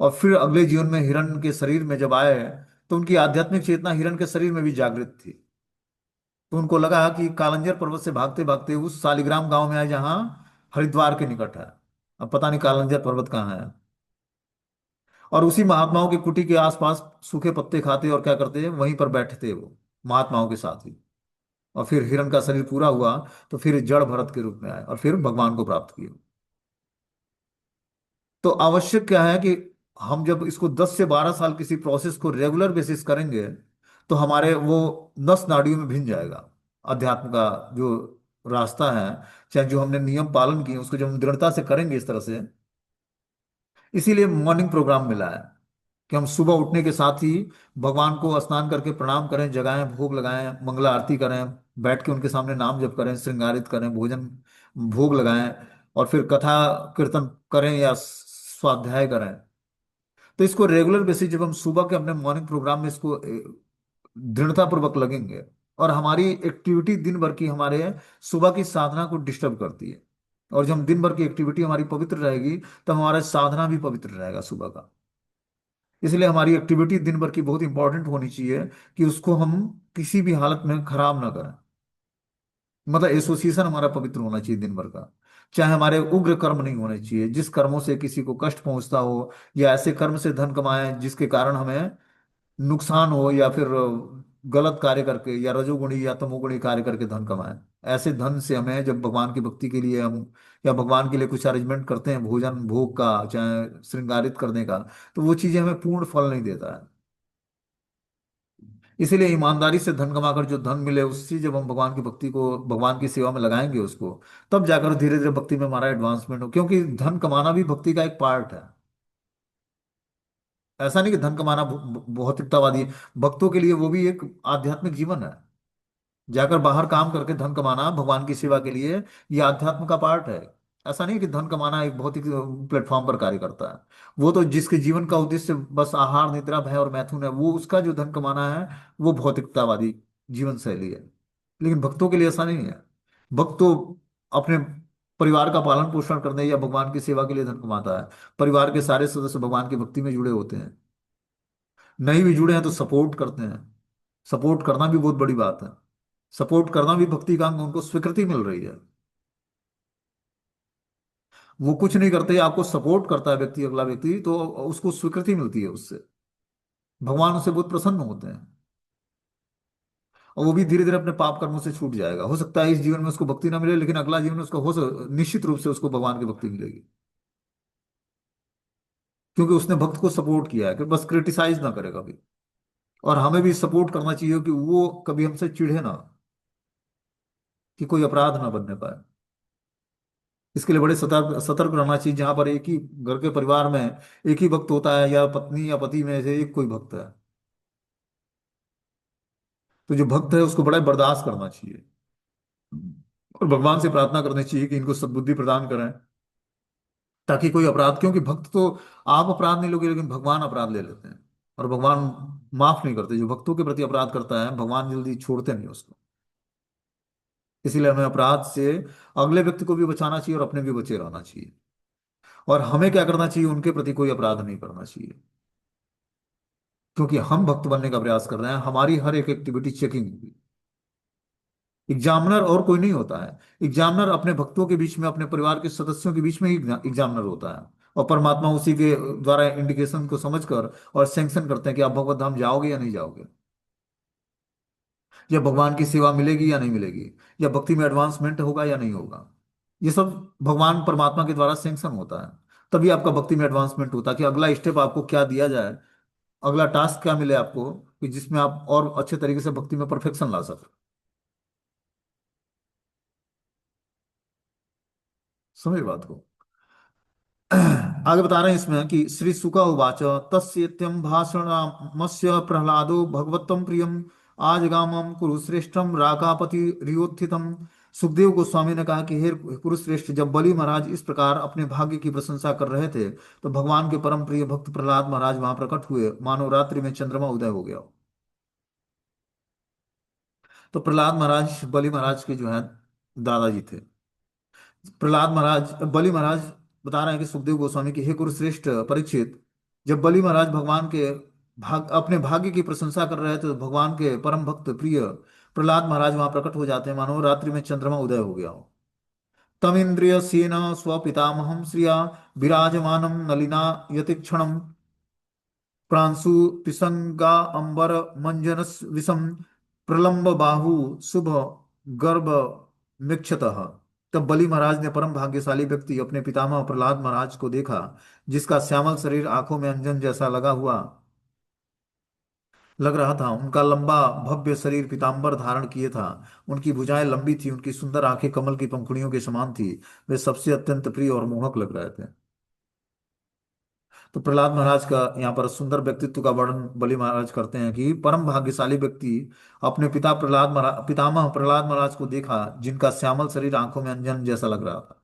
[SPEAKER 1] और फिर अगले जीवन में हिरण के शरीर में जब आए तो उनकी आध्यात्मिक चेतना हिरण के शरीर में भी जागृत थी। तो उनको लगा कि कालंजर पर्वत से भागते भागते उस शालिग्राम गांव में आए जहां हरिद्वार के निकट है। अब पता नहीं कालंजर पर्वत कहाँ है। और उसी महात्माओं की कुटी के आसपास सूखे पत्ते खाते और क्या करते, वहीं पर बैठते वो महात्माओं के साथ ही। और फिर हिरण का शरीर पूरा हुआ, तो फिर जड़ भरत के रूप में आए और फिर भगवान को प्राप्त किए। तो आवश्यक क्या है कि हम जब इसको 10 से 12 साल किसी प्रोसेस को रेगुलर बेसिस करेंगे, तो हमारे वो नस नाड़ियों में भिन जाएगा अध्यात्म का जो रास्ता है। चाहे जो हमने नियम पालन किए उसको जब हम दृढ़ता से करेंगे इस तरह से। इसीलिए मॉर्निंग प्रोग्राम मिला है कि हम सुबह उठने के साथ ही भगवान को स्नान करके प्रणाम करें, जगाएं, भोग लगाएं, मंगला आरती करें, बैठ के उनके सामने नाम जप करें, श्रृंगारित करें, भोजन भोग लगाएं, और फिर कथा कीर्तन करें या स्वाध्याय करें। तो इसको रेगुलर बेसिस जब हम सुबह के अपने मॉर्निंग प्रोग्राम में इसको दृढ़ता पूर्वक लगेंगे, और हमारी एक्टिविटी दिन भर की हमारे सुबह की साधना को डिस्टर्ब करती है, और जब हम दिन भर की एक्टिविटी हमारी पवित्र रहेगी, तब हमारा साधना भी पवित्र रहेगा सुबह का। इसलिए हमारी एक्टिविटी दिन भर की बहुत इंपॉर्टेंट होनी चाहिए, कि उसको हम किसी भी हालत में खराब ना करें। मतलब एसोसिएशन हमारा पवित्र होना चाहिए दिन भर का। चाहे हमारे उग्र कर्म नहीं होने चाहिए जिस कर्मों से किसी को कष्ट पहुंचता हो, या ऐसे कर्म से धन कमाएं जिसके कारण हमें नुकसान हो, या फिर गलत कार्य करके या रजोगुणी या तमोगुणी कार्य करके धन कमाएं। ऐसे धन से हमें जब भगवान की भक्ति के लिए हम या भगवान के लिए कुछ अरेंजमेंट करते हैं भोजन भोग का, चाहे श्रृंगारित करने का, तो वो चीजें हमें पूर्ण फल नहीं देता है। इसीलिए ईमानदारी से धन कमाकर जो धन मिले उससे जब हम भगवान की भक्ति को, भगवान की सेवा में लगाएंगे उसको, तब जाकर धीरे धीरे भक्ति में हमारा एडवांसमेंट हो, क्योंकि धन कमाना भी भक्ति का एक पार्ट है। ऐसा नहीं कि धन कमाना भौतिकतावादी है। भक्तों के लिए वो भी एक आध्यात्मिक जीवन है। जाकर बाहर काम करके धन कमाना भगवान की सेवा के लिए, ये अध्यात्म का पार्ट है। ऐसा नहीं कि धन कमाना एक भौतिक प्लेटफॉर्म पर कार्य करता है। वो तो जिसके जीवन का उद्देश्य बस आहार निद्रा भय और मैथुन है, वो उसका जो धन कमाना है वो भौतिकतावादी जीवन शैली है। लेकिन भक्तों के लिए ऐसा नहीं है। भक्त तो अपने परिवार का पालन पोषण करने या भगवान की सेवा के लिए धन कमाता है। परिवार के सारे सदस्य भगवान की भक्ति में जुड़े होते हैं। नहीं भी जुड़े हैं तो सपोर्ट करते हैं। सपोर्ट करना भी बहुत बड़ी बात है। सपोर्ट करना भी भक्ति का अंग, उनको स्वीकृति मिल रही है। वो कुछ नहीं करते, आपको सपोर्ट करता है व्यक्ति, अगला व्यक्ति, तो उसको स्वीकृति मिलती है उससे। भगवान उससे बहुत प्रसन्न होते हैं। और वो भी धीरे धीरे अपने पाप कर्मों से छूट जाएगा। हो सकता है इस जीवन में उसको भक्ति ना मिले, लेकिन अगला जीवन में उसको निश्चित रूप से उसको भगवान की भक्ति मिलेगी। क्योंकि उसने भक्त को सपोर्ट किया है, कि बस क्रिटिसाइज ना करे कभी। और हमें भी सपोर्ट करना चाहिए कि वो कभी हमसे चिढ़े ना, कि कोई अपराध ना बनने पाए। इसके लिए बड़े सतर्क सतर्क रहना चाहिए। जहां पर एक ही घर के परिवार में एक ही भक्त होता है, या पत्नी या पति में से एक कोई भक्त है, तो जो भक्त है उसको बड़ा बर्दाश्त करना चाहिए। और भगवान से प्रार्थना करनी चाहिए कि इनको सद्बुद्धि प्रदान करें, ताकि कोई अपराध, क्योंकि भक्त तो आप अपराध नहीं लोगे, लेकिन भगवान अपराध ले लेते हैं। और भगवान माफ नहीं करते। जो भक्तों के प्रति अपराध करता है भगवान जल्दी छोड़ते नहीं उसको। इसीलिए हमें अपराध से अगले व्यक्ति को भी बचाना चाहिए और अपने भी बचे रहना चाहिए। और हमें क्या करना चाहिए, उनके प्रति कोई अपराध नहीं करना चाहिए। क्योंकि हम भक्त बनने का प्रयास कर रहे हैं, हमारी हर एक एक्टिविटी चेकिंग होगी। एग्जामिनर और कोई नहीं होता है। एग्जामिनर अपने भक्तों के बीच में, अपने परिवार के सदस्यों के बीच में ही एग्जामिनर होता है। और परमात्मा उसी के द्वारा इंडिकेशन को समझकर और सैंक्शन करते हैं कि आप भगवत धाम जाओगे या नहीं जाओगे, या भगवान की सेवा मिलेगी या नहीं मिलेगी, या भक्ति में एडवांसमेंट होगा या नहीं होगा। ये सब भगवान परमात्मा के द्वारा सैंक्शन होता है। तभी आपका भक्ति में एडवांसमेंट होता है, कि अगला स्टेप आपको क्या दिया जाए, अगला टास्क क्या मिले आपको, कि जिसमें आप और अच्छे तरीके से भक्ति में परफेक्शन ला सको। समझ बात को। आगे बता रहे हैं इसमें कि श्री सुक उवाच तस्येत्यं भाषणमस्य प्रह्लादो भगवत्तं प्रियम आजगामं कुरुश्रेष्ठम राकापति रियोत्थितम। सुखदेव गोस्वामी ने कहा कि हे कुरुश्रेष्ठ, जब बलि महाराज इस प्रकार अपने भाग्य की प्रशंसा कर रहे थे, तो भगवान के परम प्रिय भक्त प्रहलाद महाराज वहां प्रकट हुए, मानो रात्रि में चंद्रमा उदय हो गया हो। तो प्रहलाद महाराज बलि महाराज के जो है दादाजी थे। प्रहलाद महाराज, बलि महाराज बता रहे हैं कि सुखदेव गोस्वामी की, हे कुरुश्रेष्ठ परीक्षित, जब बलि महाराज भगवान के अपने भाग्य की प्रशंसा कर रहे थे, तो भगवान के परम भक्त प्रिय प्रहलाद महाराज वहां प्रकट हो जाते हैं, मानो रात्रि में चंद्रमा उदय हो गया हो। तम इंद्रिय सेन स्वपितामहम श्रिया विराजमानम नलिना यतिक्षणम प्रांशु पिसंगा अंबर मंजनस विषम प्रलंब बाहु शुभ गर्भ मिक्षतः। तब बलि महाराज ने परम भाग्यशाली व्यक्ति अपने पितामह प्रहलाद महाराज को देखा, जिसका श्यामल शरीर आंखों में अंजन जैसा लग रहा था। उनका लंबा भव्य शरीर पीतांबर धारण किए था। उनकी भुजाएं लंबी थी, उनकी सुंदर आंखें कमल की पंखुड़ियों के समान थी। वे सबसे अत्यंत प्रिय और मोहक लग रहे थे। तो प्रहलाद महाराज का यहाँ पर सुंदर व्यक्तित्व का वर्णन बलि महाराज करते हैं कि परम भाग्यशाली व्यक्ति अपने पितामह प्रहलाद महाराज को देखा, जिनका श्यामल शरीर आंखों में अंजन जैसा लग रहा था।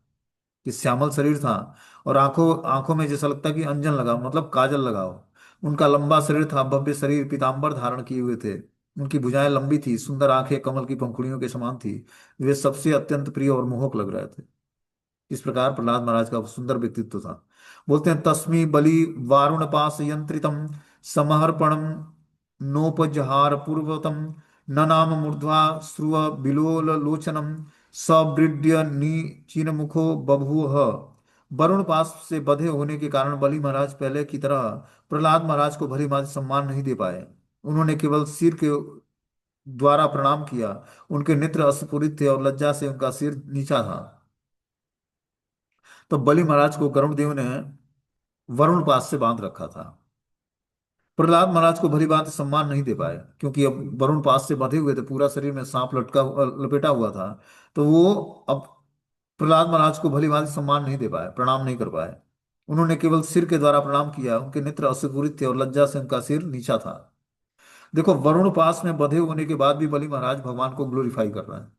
[SPEAKER 1] कि श्यामल शरीर था, और आंखों आंखों में जैसा लगता कि अंजन लगा हो, मतलब काजल लगा हो। उनका लंबा शरीर था, भव्य शरीर, पीतांबर धारण किए हुए थे। उनकी भुजाएं लंबी थी, सुंदर आंखें कमल की पंखुड़ियों के समान थी। वे सबसे अत्यंत प्रिय और मोहक लग रहे थे। इस प्रकार प्रहलाद महाराज का सुंदर व्यक्तित्व था। बोलते हैं, तस्मी बलि वारुण पास यंत्रितम समर्पणम नोपजहार पूर्वतम ननाम मूर्ध्वा श्रुव बिलोल लोचनम सब्रीड्य नीचिन मुखो बभूव। वरुण पास से बंधे होने के कारण बलि महाराज पहले की तरह प्रहलाद महाराज को भली भांति सम्मान नहीं दे पाए। उन्होंने केवल सिर के द्वारा प्रणाम किया। उनके नेत्र अस्फुरित थे और लज्जा से उनका सिर नीचा था। तो बलि महाराज को गरुण देव ने वरुण पास से बांध रखा था। प्रहलाद महाराज को भली बात सम्मान नहीं दे पाए, क्योंकि अब वरुण पास से बंधे हुए थे, पूरा शरीर में सांप लपेटा हुआ था। तो वो अब प्रहलाद महाराज को भली भांति सम्मान नहीं दे पाए, प्रणाम नहीं कर पाए। उन्होंने केवल सिर के द्वारा प्रणाम किया। उनके नेत्र अश्रुपूरित थे और लज्जा से उनका सिर नीचा था। देखो, वरुण पास में बंधे होने के बाद भी बलि महाराज भगवान को ग्लोरीफाई कर रहे हैं।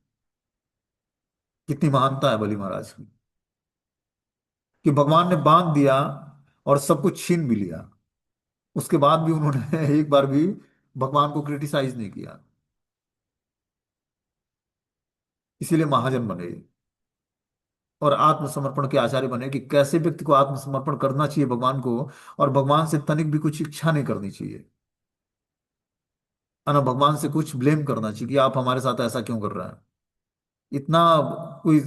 [SPEAKER 1] कितनी महानता है बलि महाराज की, कि भगवान ने बांध दिया और सब कुछ छीन भी लिया, उसके बाद भी उन्होंने एक बार भी भगवान को क्रिटिसाइज नहीं किया। इसीलिए महाजन बने और आत्मसमर्पण के आचार्य बने, कि कैसे व्यक्ति को आत्मसमर्पण करना चाहिए भगवान को, और भगवान से तनिक भी कुछ इच्छा नहीं करनी चाहिए, है ना। भगवान से कुछ ब्लेम करना चाहिए कि आप हमारे साथ ऐसा क्यों कर रहे हैं। इतना कोई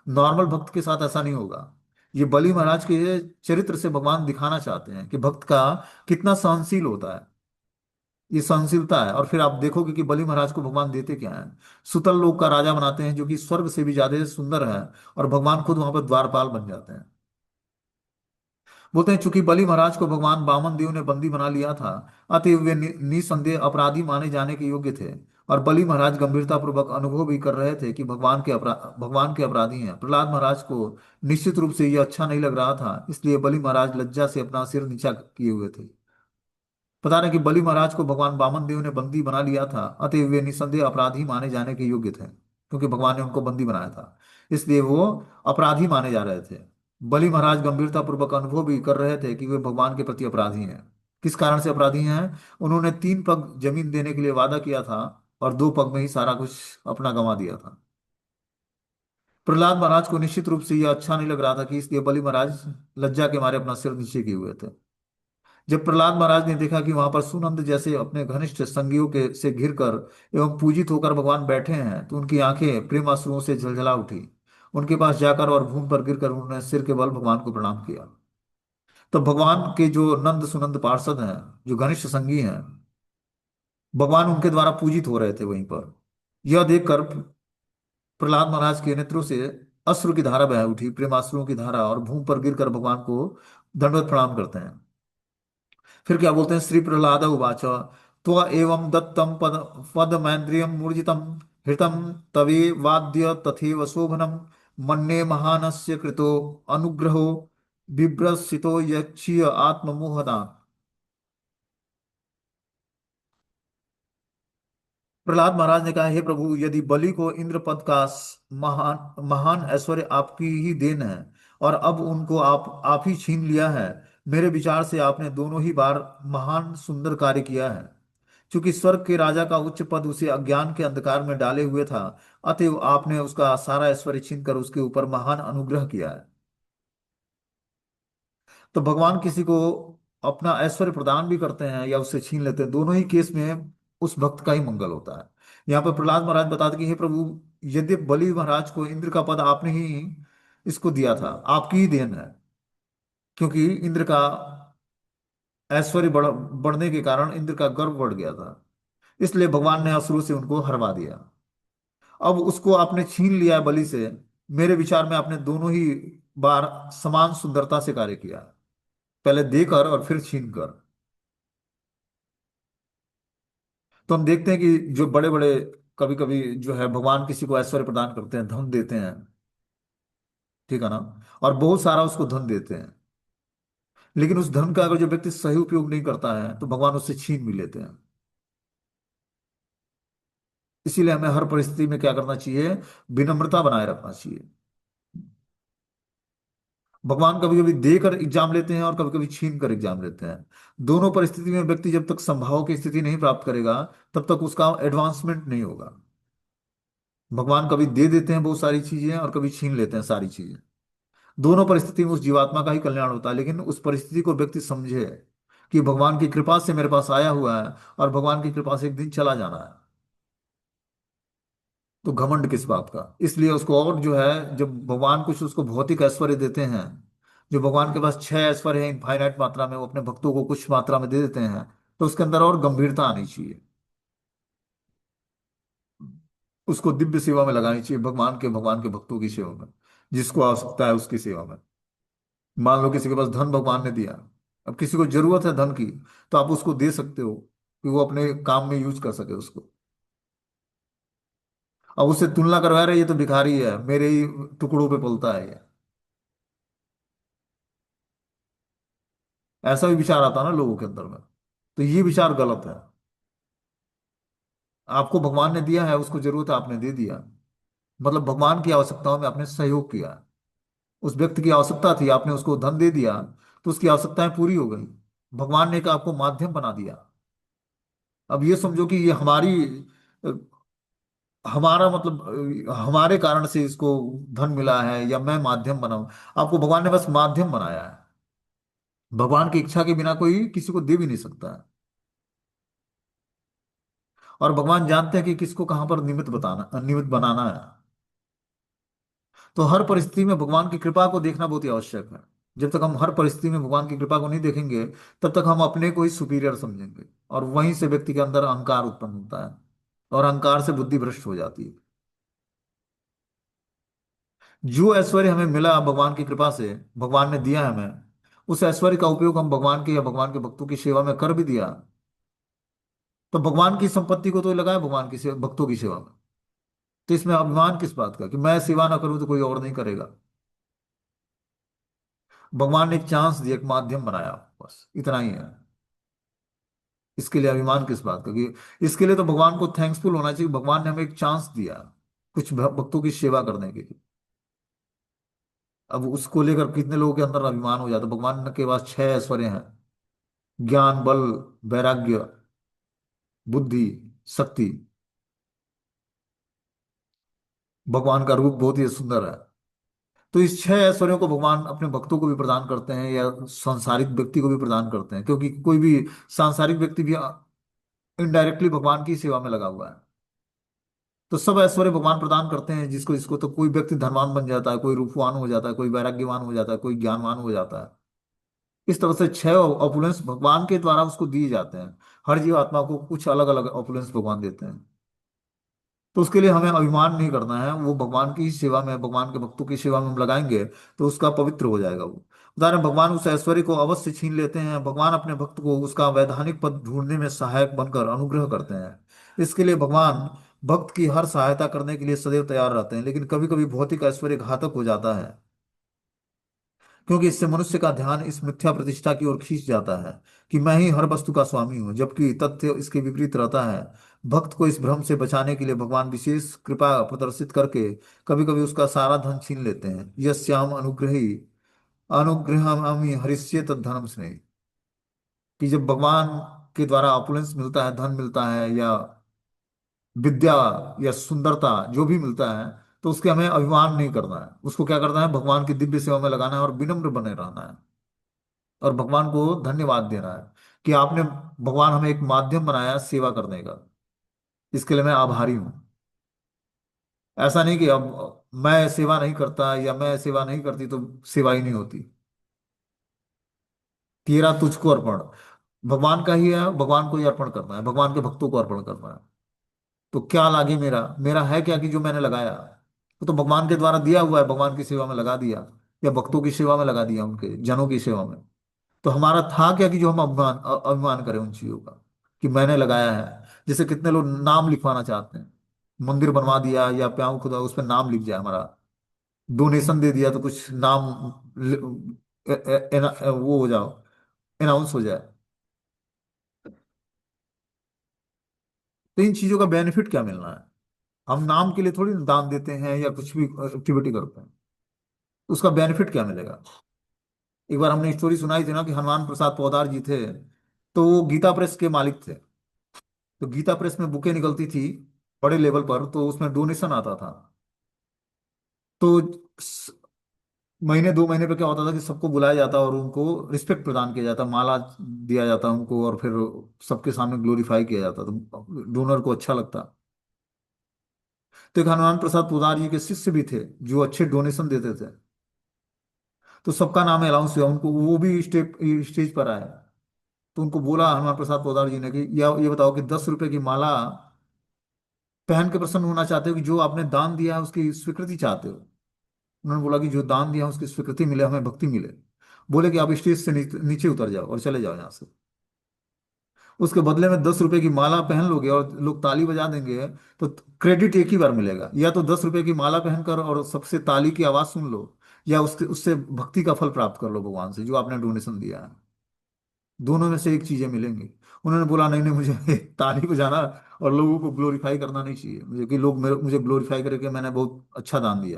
[SPEAKER 1] नॉर्मल भक्त के साथ ऐसा नहीं होगा। ये बलि महाराज के चरित्र से भगवान दिखाना चाहते हैं कि भक्त का कितना सहनशील होता है। ये सहनशीलता है। और फिर आप देखोगे कि बलि महाराज को भगवान देते क्या है, सुतल लोक का राजा बनाते हैं, जो कि स्वर्ग से भी ज्यादा सुंदर है। और भगवान खुद वहां पर द्वारपाल बन जाते हैं। बोलते हैं चूंकि बलि महाराज को भगवान वामन देव ने बंदी बना लिया था, अतएव वे निसंदेह अपराधी माने जाने के योग्य थे। और बलि महाराज गंभीरता पूर्वक अनुभव भी कर रहे थे कि भगवान के अपराधी हैं। प्रहलाद महाराज को निश्चित रूप से यह अच्छा नहीं लग रहा था, इसलिए बलि महाराज लज्जा से अपना सिर नीचा किए हुए थे। बता रहे कि बलि महाराज को भगवान वामन देव ने बंदी बना लिया था, अतएव वे निसंदेह अपराधी माने जाने के योग्य थे, क्योंकि भगवान ने उनको बंदी बनाया था, इसलिए वो अपराधी माने जा रहे थे। बलि महाराज गंभीरता पूर्वक अनुभव भी कर रहे थे कि वे भगवान के प्रति अपराधी हैं। किस कारण से अपराधी हैं? उन्होंने 3 पग जमीन देने के लिए वादा किया था, और 2 पग में ही सारा कुछ अपना गंवा दिया था। प्रहलाद महाराज को निश्चित रूप से यह अच्छा नहीं लग रहा था, कि इसलिए बलि महाराज लज्जा के मारे अपना सिर नीचे किए हुए थे। जब प्रहलाद महाराज ने देखा कि वहां पर सुनंद जैसे अपने घनिष्ठ संगियों के से घिरकर एवं पूजित होकर भगवान बैठे हैं, तो उनकी आंखें प्रेम आंसुओं से झलझला उठी। उनके पास जाकर और भूमि पर गिरकर उन्होंने सिर के बल भगवान को प्रणाम किया। तो भगवान के जो नंद सुनंद पार्षद हैं, जो घनिष्ठ संगी हैं, भगवान उनके द्वारा पूजित हो रहे थे वहीं पर। यह देखकर प्रहलाद महाराज के नेत्रों से अश्रु की धारा बह उठी, प्रेमाश्रुओं की धारा, और भूमि पर गिरकर भगवान को दंडवत प्रणाम करते हैं। फिर क्या बोलते हैं? श्री प्रहलाद उवाच त्व एवं दत्तम पदमैन्द्रियं मूर्जितं हृतं तवे वाद्य तथैव शोभनं मन्ये महानस्य कृतो अनुग्रहो बिभ्रसितो यक्षीय आत्ममोहनात्। प्रहलाद महाराज ने कहा, हे प्रभु, यदि बलि को इंद्र पद का महान महान ऐश्वर्य आपकी ही देन है, और अब उनको आप ही छीन लिया है। मेरे विचार से आपने दोनों ही बार महान सुंदर कार्य किया है। क्योंकि स्वर्ग के राजा का उच्च पद उसे अज्ञान के अंधकार में डाले हुए था, अतएव आपने उसका सारा ऐश्वर्य छीन कर उसके ऊपर महान अनुग्रह किया है। तो भगवान किसी को अपना ऐश्वर्य प्रदान भी करते हैं या उससे छीन लेते हैं, दोनों ही केस में उस भक्त का ही मंगल होता है। यहाँ पर प्रहलाद महाराज बताते कि हे प्रभु, यद्यपि बलि महाराज को इंद्र का पद आपने ही इसको दिया था, आपकी ही देन है। क्योंकि इंद्र का ऐश्वर्य बढ़ने के कारण इंद्र का गर्व बढ़ गया था, इसलिए भगवान ने असुरों से उनको हरवा दिया। अब उसको आपने छीन लिया है बलि से। मेरे विचार में आपने दोनों ही बार समान सुंदरता से कार्य किया, पहले देकर और फिर छीन कर। तो हम देखते हैं कि जो बड़े बड़े, कभी कभी जो है भगवान किसी को ऐश्वर्य प्रदान करते हैं, धन देते हैं, ठीक है ना, और बहुत सारा उसको धन देते हैं। लेकिन उस धन का अगर जो व्यक्ति सही उपयोग नहीं करता है, तो भगवान उससे छीन भी लेते हैं। इसीलिए हमें हर परिस्थिति में क्या करना चाहिए? विनम्रता बनाए रखना चाहिए। भगवान कभी कभी देकर एग्जाम लेते हैं और कभी कभी छीन कर एग्जाम लेते हैं। दोनों परिस्थिति में व्यक्ति जब तक संभाव की स्थिति नहीं प्राप्त करेगा, तब तक उसका एडवांसमेंट नहीं होगा। भगवान कभी दे देते हैं बहुत सारी चीजें, और कभी छीन लेते हैं सारी चीजें। दोनों परिस्थिति में उस जीवात्मा का ही कल्याण होता है, लेकिन उस परिस्थिति को व्यक्ति समझे कि भगवान की कृपा से मेरे पास आया हुआ है, और भगवान की कृपा से एक दिन चला जाना है। तो घमंड किस बात का? इसलिए उसको, और जो है, जब भगवान कुछ उसको भौतिक ऐश्वर्य देते हैं, जो भगवान के पास 6 ऐश्वर्य है इनफाइनाइट मात्रा में, वो अपने भक्तों को कुछ मात्रा में दे देते हैं, तो उसके अंदर और गंभीरता आनी चाहिए। उसको दिव्य सेवा में लगानी चाहिए, भगवान के भक्तों की सेवा में, जिसको आवश्यकता है उसकी सेवा में। मान लो किसी के पास धन भगवान ने दिया, अब किसी को जरूरत है धन की, तो आप उसको दे सकते हो कि वो अपने काम में यूज कर सके उसको। अब उससे तुलना करवा रहे ये तो भिखारी है, मेरे ही टुकड़ों पे पलता है ये, ऐसा भी विचार आता है ना लोगों के अंदर में। तो ये विचार गलत है। आपको भगवान ने दिया है, उसको जरूरत है, आपने दे दिया, मतलब भगवान की आवश्यकताओं में आपने सहयोग किया। उस व्यक्ति की आवश्यकता थी, आपने उसको धन दे दिया, तो उसकी आवश्यकताएं पूरी हो गई। भगवान ने एक आपको माध्यम बना दिया। अब ये समझो कि ये अ, हमारा मतलब हमारे कारण से इसको धन मिला है, या मैं माध्यम बना हूं। आपको भगवान ने बस माध्यम बनाया है। भगवान की इच्छा के बिना कोई किसी को दे भी नहीं सकता है। और भगवान जानते हैं कि किसको कहां पर निमित्त बनाना है। तो हर परिस्थिति में भगवान की कृपा को देखना बहुत ही आवश्यक है। जब तक हम हर परिस्थिति में भगवान की कृपा को नहीं देखेंगे, तब तक हम अपने को ही सुपीरियर समझेंगे, और वहीं से व्यक्ति के अंदर अहंकार उत्पन्न होता है, और अहंकार से बुद्धि भ्रष्ट हो जाती है। जो ऐश्वर्य हमें मिला भगवान की कृपा से, भगवान ने दिया हमें, उस ऐश्वर्य का उपयोग हम भगवान के या भगवान के भक्तों की सेवा में कर भी दिया, तो भगवान की संपत्ति को तो लगाया भगवान की भक्तों की सेवा में। तो इसमें अभिमान किस बात का कि मैं सेवा ना करूं तो कोई और नहीं करेगा। भगवान ने एक चांस दिया, एक माध्यम बनाया, बस इतना ही है। इसके लिए अभिमान किस बात का कि इसके लिए तो भगवान को थैंक्सफुल होना चाहिए, भगवान ने हमें एक चांस दिया कुछ भक्तों की सेवा करने के लिए। अब उसको लेकर कितने लोगों के अंदर अभिमान हो जाता है। भगवान के पास छह ऐश्वर्य हैं: ज्ञान, बल, वैराग्य, बुद्धि, शक्ति। भगवान का रूप बहुत ही सुंदर है। तो इस छह ऐश्वर्यों को भगवान अपने भक्तों को भी प्रदान करते हैं, या सांसारिक व्यक्ति को भी प्रदान करते हैं, क्योंकि कोई भी सांसारिक व्यक्ति भी इनडायरेक्टली भगवान की सेवा में लगा हुआ है। तो सब ऐश्वर्य भगवान प्रदान करते हैं जिसको इसको। तो कोई व्यक्ति धनवान बन जाता है, कोई रूपवान हो जाता है, कोई वैराग्यवान हो जाता है, कोई ज्ञानवान हो जाता है। इस तरह से छह ऑपुलेंस भगवान के द्वारा उसको दिए जाते हैं। हर जीव आत्मा को कुछ अलग अलग ऑपुलेंस भगवान देते हैं। तो उसके लिए हमें अभिमान नहीं करना है। वो भगवान की सेवा में, भगवान के भक्तों की सेवा में हम लगाएंगे, तो उसका पवित्र हो जाएगा वो। उदाहरण, भगवान उस ऐश्वर्य को अवश्य छीन लेते हैं। भगवान अपने भक्त को उसका वैधानिक पद ढूंढने में सहायक बनकर अनुग्रह करते हैं। इसके लिए भगवान भक्त की हर सहायता करने के लिए सदैव तैयार रहते हैं। लेकिन कभी कभी भौतिक ऐश्वर्य घातक हो जाता है, क्योंकि इससे मनुष्य का ध्यान इस मिथ्या प्रतिष्ठा की ओर खींच जाता है कि मैं ही हर वस्तु का स्वामी हूं, जबकि तथ्य इसके विपरीत रहता है। भक्त को इस भ्रम से बचाने के लिए भगवान विशेष कृपा प्रदर्शित करके कभी कभी उसका सारा धन छीन लेते हैं। यस्याम अनुग्रही अनुग्रहमी हरिष्ये तद्धनम स्नेह। कि जब भगवान के द्वारा ऑपुलेंस मिलता है, धन मिलता है, या विद्या, या सुंदरता, जो भी मिलता है, तो उसके हमें अभिमान नहीं करना है। उसको क्या करना है, भगवान की दिव्य सेवा में लगाना है, और विनम्र बने रहना है, और भगवान को धन्यवाद देना है कि आपने, भगवान हमें एक माध्यम बनाया सेवा करने का, इसके लिए मैं आभारी हूं। ऐसा नहीं कि अब मैं सेवा नहीं करता, या मैं सेवा नहीं करती तो सेवा ही नहीं होती। तेरा तुझको अर्पण, भगवान का ही है, भगवान को ही अर्पण करना है, भगवान के भक्तों को अर्पण करना है। तो क्या लागे मेरा, मेरा है क्या कि जो मैंने लगाया, वो तो भगवान के द्वारा दिया हुआ है, भगवान की सेवा में लगा दिया, या भक्तों की सेवा में लगा दिया, उनके जनों की सेवा में। तो हमारा था क्या कि जो हम अभिमान करें उन चीजों का कि मैंने लगाया है। जैसे कितने लोग नाम लिखवाना चाहते हैं, मंदिर बनवा दिया या प्याऊ खुदा, उस पर नाम लिख जाए हमारा, डोनेशन दे दिया तो कुछ नाम वो हो जाओ, अनाउंस हो जाए। तो इन चीजों का बेनिफिट क्या मिलना है। हम नाम के लिए थोड़ी ना दान देते हैं या कुछ भी एक्टिविटी करते हैं, तो उसका बेनिफिट क्या मिलेगा। एक बार हमने स्टोरी सुनाई थी ना कि हनुमान प्रसाद पोद्दार जी थे, तो वो गीता प्रेस के मालिक थे। तो गीता प्रेस में बुकें निकलती थी बड़े लेवल पर, तो उसमें डोनेशन आता था। तो स- महीने दो महीने पे क्या होता था कि सबको बुलाया जाता और उनको रिस्पेक्ट प्रदान किया जाता, माला दिया जाता उनको, और फिर सबके सामने ग्लोरीफाई किया जाता, तो डोनर को अच्छा लगता। तो एक हनुमान प्रसाद पोद्दार जी के शिष्य भी थे जो अच्छे डोनेशन देते थे। तो सबका नाम अलाउंस हुआ उनको, वो भी स्टेज पर आए। तो उनको बोला हनुमान प्रसाद पोद्दार जी ने कि या ये बताओ कि 10 रुपए की माला पहन के प्रसन्न होना चाहते हो, कि जो आपने दान दिया है उसकी स्वीकृति चाहते हो। उन्होंने बोला कि जो दान दिया है उसकी स्वीकृति मिले, हमें भक्ति मिले। बोले कि आप स्टेज से नीचे उतर जाओ और चले जाओ यहाँ से। उसके बदले में 10 रुपए की माला पहन लोगे और लोग ताली बजा देंगे, तो क्रेडिट एक ही बार मिलेगा। या तो 10 रुपए की माला पहनकर और सबसे ताली की आवाज सुन लो, या उसके उससे भक्ति का फल प्राप्त कर लो भगवान से जो आपने डोनेशन दिया है। दोनों में से एक चीजें मिलेंगी। उन्होंने बोला नहीं नहीं, मुझे ताली बजाना और लोगों को ग्लोरीफाई करना नहीं चाहिए मुझे, कि लोग मुझे ग्लोरीफाई करके मैंने बहुत अच्छा दान दिया।